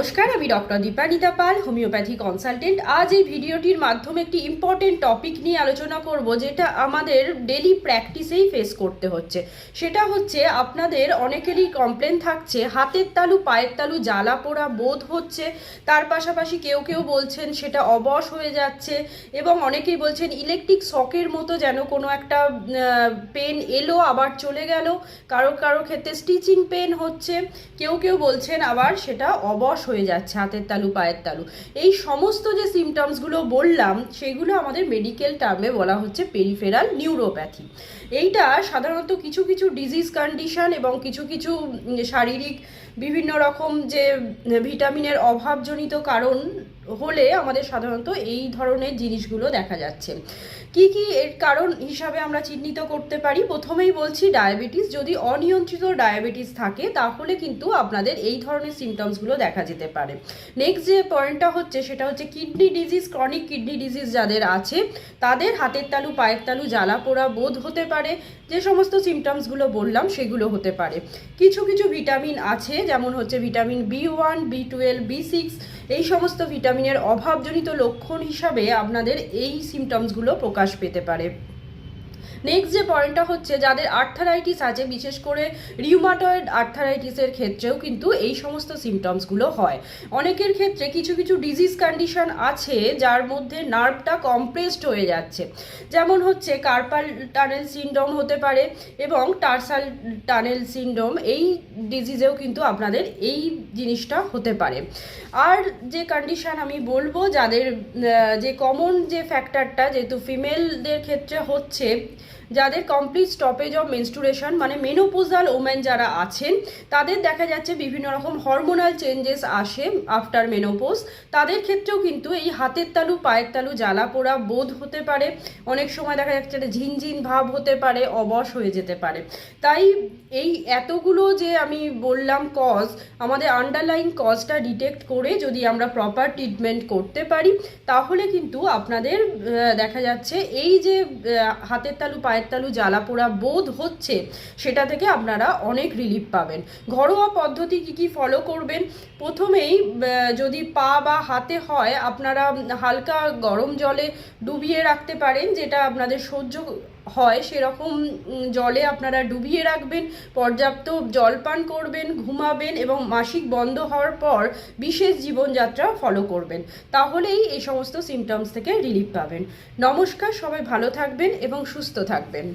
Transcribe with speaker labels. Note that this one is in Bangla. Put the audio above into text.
Speaker 1: নমস্কার, আমি ডক্টর দীপানিতা পাল, হোমিওপ্যাথি কনসালটেন্ট। আজ এই ভিডিওটির মাধ্যমে একটি ইম্পর্টেন্ট টপিক নিয়ে আলোচনা করব, যেটা আমাদের ডেলি প্র্যাকটিসেই ফেস করতে হচ্ছে। সেটা হচ্ছে, আপনাদের অনেকেরই কমপ্লেন থাকছে হাতের তালু পায়ের তালু জ্বালা পোড়া বোধ হচ্ছে। তার পাশাপাশি কেউ কেউ বলছেন সেটা অবশ হয়ে যাচ্ছে, এবং অনেকেই বলছেন ইলেকট্রিক শকের মতো যেন কোনো একটা পেন এলো আবার চলে গেল। কারো কারো ক্ষেত্রে স্টিচিং পেন হচ্ছে, কেউ কেউ বলছেন আবার সেটা অবশ হয়ে যাচ্ছে হাতের তালু পায়ের তালু। এই সমস্ত যে সিমটমসগুলো বললাম, সেগুলো আমাদের মেডিকেল টার্মে বলা হচ্ছে পেরিফেরাল নিউরোপ্যাথি। এইটা সাধারণত কিছু কিছু ডিজিজ কন্ডিশন এবং কিছু কিছু শারীরিক বিভিন্ন রকম যে ভিটামিনের অভাবজনিত কারণ হলে আমাদের সাধারণত এই ধরনের জিনিসগুলো দেখা যাচ্ছে। কি কি এর কারণ হিসাবে আমরা চিহ্নিত করতে পারি? প্রথমেই বলছি ডায়াবেটিস। যদি অনিয়ন্ত্রিত ডায়াবেটিস থাকে তাহলে কিন্তু আপনাদের এই ধরনের সিমটমসগুলো দেখা যেতে পারে। নেক্সট যে পয়েন্টটা হচ্ছে সেটা হচ্ছে kidney disease. Chronic kidney disease যাদের আছে তাদের হাতের তালু পায়ের তালু জ্বালা পোড়া বোধ হতে পারে। যে সমস্ত সিমটমসগুলো বললাম সেগুলো হতে পারে। কিছু কিছু ভিটামিন আছে, যেমন হচ্ছে ভিটামিন B1, B12, B6। এই সমস্ত ভিটামিনের অভাবজনিত লক্ষণ হিসাবে আপনাদের এই সিমটমসগুলো প্রকাশ পেতে পারে। নেক্সট যে পয়েন্টটা হচ্ছে, যাদের আর্থারাইটিস আছে, বিশেষ করে রিউমাটয়েড আর্থারাইটিসের ক্ষেত্রেও কিন্তু এই সমস্ত সিমটমসগুলো হয়। অনেকের ক্ষেত্রে কিছু কিছু ডিজিজ কন্ডিশন আছে যার মধ্যে নার্ভটা কম্প্রেসড হয়ে যাচ্ছে, যেমন হচ্ছে কার্পাল টানেল সিনড্রোম হতে পারে এবং টার্সাল টানেল সিনড্রোম। এই ডিজিজেও কিন্তু আপনাদের এই জিনিসটা হতে পারে। আর যে কন্ডিশন আমি বলবো, যাদের যে কমন যে ফ্যাক্টরটা যেহেতু ফিমেলদের ক্ষেত্রে হচ্ছে, যাদের কমপ্লিট স্টপেজ অফ মেনস্ট্রুয়েশন, মানে মেনোপোজাল ওমেন যারা আছেন, তাদের দেখা যাচ্ছে বিভিন্ন রকম হরমোনাল চেঞ্জেস আসে আফটার মেনোপোজ। তাদের ক্ষেত্রেও কিন্তু এই হাতের তালু পায়ের তালু জ্বালা পোড়া বোধ হতে পারে। অনেক সময় দেখা যাচ্ছে একটা ঝিনঝিন ভাব হতে পারে, অবশ হয়ে যেতে পারে। তাই এই এতগুলো যে আমি বললাম কজ, আমাদের আন্ডারলাইন কজটা ডিটেক্ট করে যদি আমরা প্রপার ট্রিটমেন্ট করতে পারি, তাহলে কিন্তু আপনাদের দেখা যাচ্ছে এই যে হাতের তালু পায়ের তালু জ্বালা পোড়া বোধ হচ্ছে, সেটা থেকে আপনারা অনেক রিলিফ পাবেন। ঘরোয়া পদ্ধতি কি কি ফলো করবেন? প্রথমেই যদি পা বা হাতে হয়, আপনারা হালকা গরম জলে ডুবিয়ে রাখতে পারেন, যেটা আপনাদের সহ্য হয় সেরকম জলে আপনারা ডুবিয়ে রাখবেন। পর্যাপ্ত জল পান করবেন, ঘুমাবেন এবং মাসিক বন্ধ হওয়ার পর বিশেষ জীবনযাত্রা ফলো করবেন। তাহলেই এই সমস্ত সিমটমস থেকে রিলিফ পাবেন। নমস্কার, সবাই ভালো থাকবেন এবং সুস্থ থাকবেন।